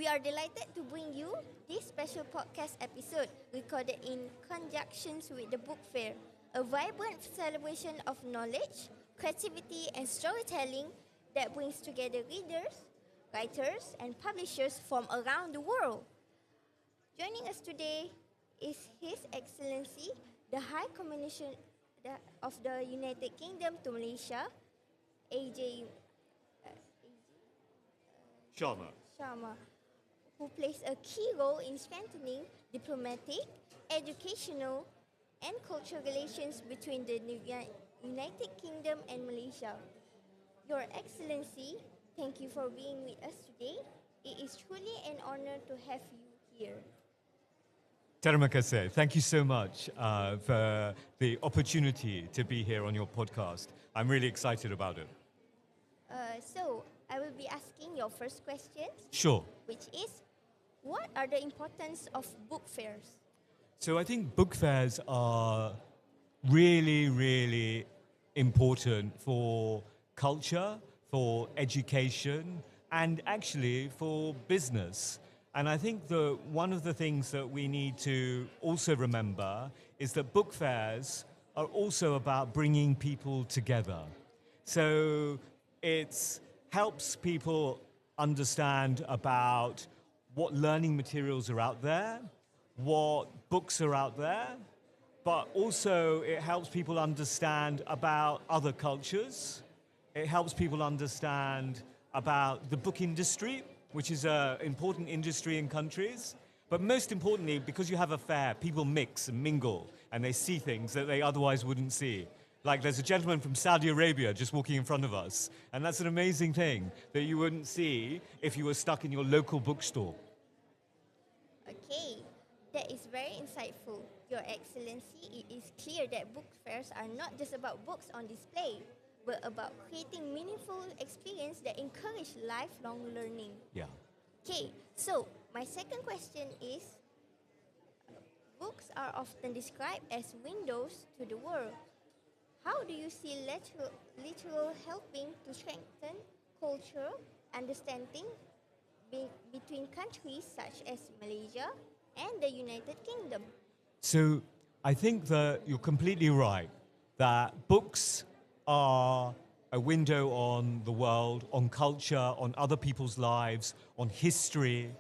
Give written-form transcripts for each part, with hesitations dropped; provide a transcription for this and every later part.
We are delighted to bring you this special podcast episode recorded in conjunction with the book fair, a vibrant celebration of knowledge, creativity and storytelling that brings together readers, writers and publishers from around the world. Joining us today is His Excellency, the High Commissioner of the United Kingdom to Malaysia, Ajay Sharma. Sharma, who plays a key role in strengthening diplomatic, educational, and cultural relations between the United Kingdom and Malaysia. Your Excellency, thank you for being with us today. It is truly an honor to have you here. Terima kasih. Thank you so much for the opportunity to be here on your podcast. I'm really excited about it. So, I will be asking your first question, Sure. which is, what are the importance of book fairs? So I think book fairs are really, really important for culture, for education, and actually for business. And I think that one of the things that we need to also remember is that book fairs are also about bringing people together. So it helps people understand about what learning materials are out there, what books are out there, but also it helps people understand about other cultures. It helps people understand about the book industry, which is an important industry in countries. But most importantly, because you have a fair, people mix and mingle and they see things that they otherwise wouldn't see. Like there's a gentleman from Saudi Arabia just walking in front of us, and that's an amazing thing that you wouldn't see if you were stuck in your local bookstore. Okay, that is very insightful. Your Excellency, it is clear that book fairs are not just about books on display, but about creating meaningful experience that encourage lifelong learning. Yeah. Okay, so my second question is, books are often described as windows to the world. How do you see literal helping to strengthen cultural understanding between countries such as Malaysia and the United Kingdom? So I think that you're completely right, that books are a window on the world, on culture, on other people's lives, on history.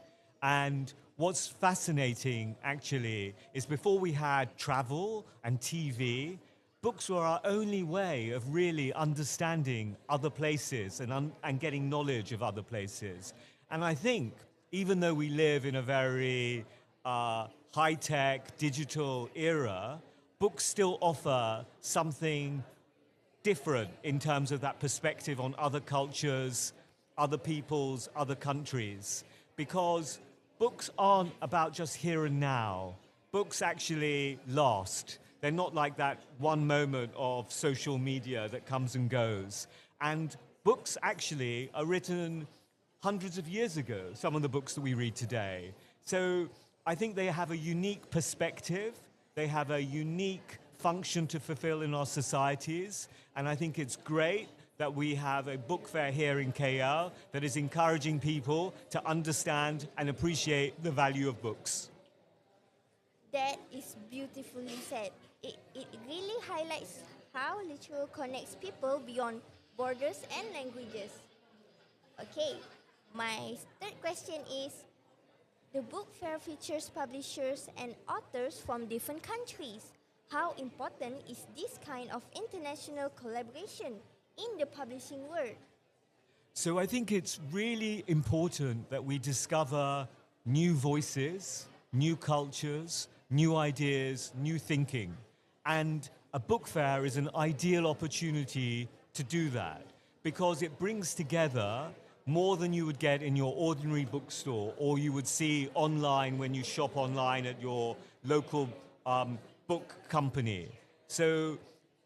And what's fascinating actually is before we had travel and TV, books were our only way of really understanding other places and getting knowledge of other places. And I think even though we live in a very high-tech, digital era, books still offer something different in terms of that perspective on other cultures, other peoples, other countries. Because books aren't about just here and now. Books actually last. They're not like that one moment of social media that comes and goes. And books actually are written hundreds of years ago, some of the books that we read today. So I think they have a unique perspective. They have a unique function to fulfill in our societies. And I think it's great that we have a book fair here in KL that is encouraging people to understand and appreciate the value of books. That is beautifully said. It really highlights how literature connects people beyond borders and languages. Okay, my third question is, the book fair features publishers and authors from different countries. How important is this kind of international collaboration in the publishing world? So I think it's really important that we discover new voices, new cultures, new ideas, new thinking. And a book fair is an ideal opportunity to do that because it brings together more than you would get in your ordinary bookstore or you would see online when you shop online at your local book company. So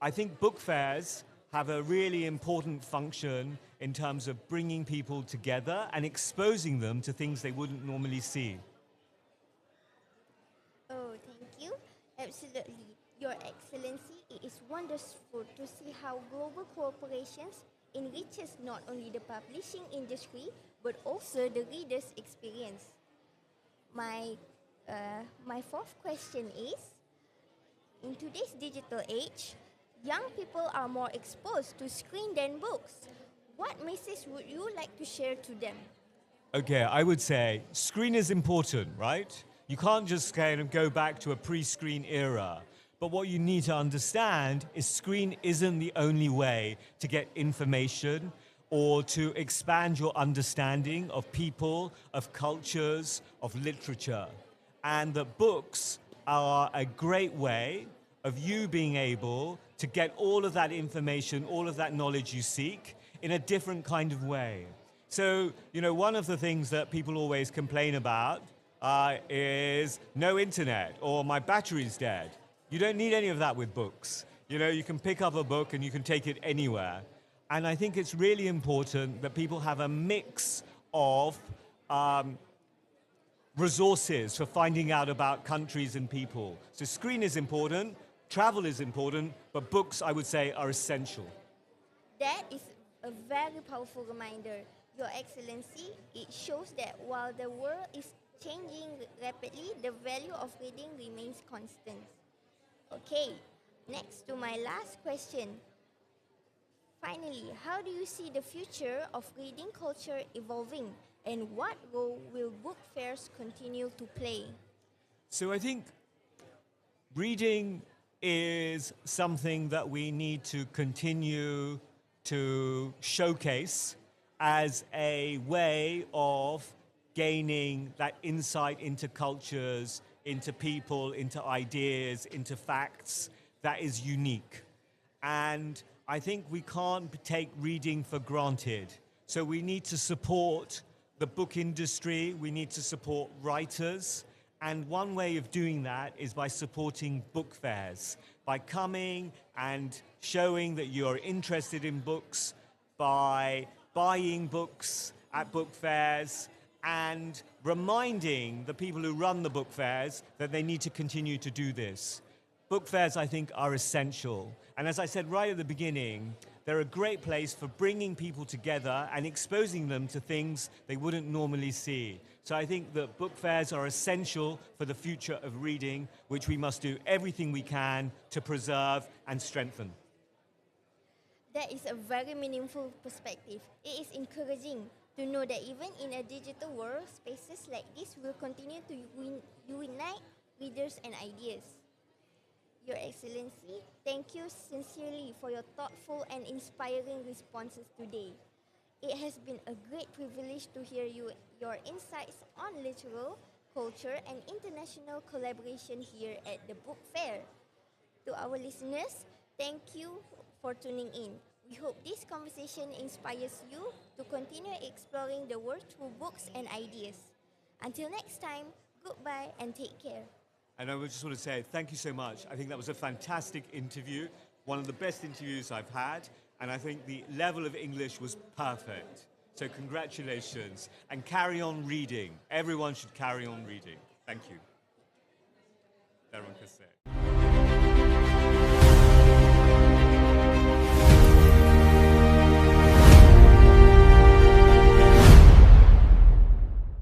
I think book fairs have a really important function in terms of bringing people together and exposing them to things they wouldn't normally see. Oh, thank you. Absolutely. Your Excellency, it is wonderful to see how global corporations enriches not only the publishing industry but also the reader's experience. My fourth question is, in today's digital age, young people are more exposed to screen than books. What message would you like to share to them? Okay, I would say screen is important, right? You can't just kind of go back to a pre-screen era. But what you need to understand is screen isn't the only way to get information or to expand your understanding of people, of cultures, of literature. And that books are a great way of you being able to get all of that information, all of that knowledge you seek in a different kind of way. So, one of the things that people always complain about is no internet or my battery's dead. You don't need any of that with books. You can pick up a book and you can take it anywhere. And I think it's really important that people have a mix of resources for finding out about countries and people. So screen is important, travel is important, but books, I would say, are essential. That is a very powerful reminder. Your Excellency, it shows that while the world is changing rapidly, the value of reading remains constant. Okay, next to my last question. Finally, how do you see the future of reading culture evolving, and what role will book fairs continue to play? So I think reading is something that we need to continue to showcase as a way of gaining that insight into cultures, into people, into ideas, into facts that is unique. And I think we can't take reading for granted. So we need to support the book industry, we need to support writers, and one way of doing that is by supporting book fairs, by coming and showing that you're interested in books, by buying books at book fairs, and reminding the people who run the book fairs that they need to continue to do this. Book fairs, I think, are essential. And as I said right at the beginning, they're a great place for bringing people together and exposing them to things they wouldn't normally see. So I think that book fairs are essential for the future of reading, which we must do everything we can to preserve and strengthen. That is a very meaningful perspective. It is encouraging to know that even in a digital world, spaces like this will continue to unite readers and ideas. Your Excellency, thank you sincerely for your thoughtful and inspiring responses today. It has been a great privilege to hear your insights on literal, culture, and international collaboration here at the Book Fair. To our listeners, thank you for tuning in. We hope this conversation inspires you to continue exploring the world through books and ideas. Until next time, goodbye and take care. And I would just want to say thank you so much. I think that was a fantastic interview, one of the best interviews I've had, and I think the level of English was perfect. So congratulations, and carry on reading. Everyone should carry on reading. Thank you. Terima kasih.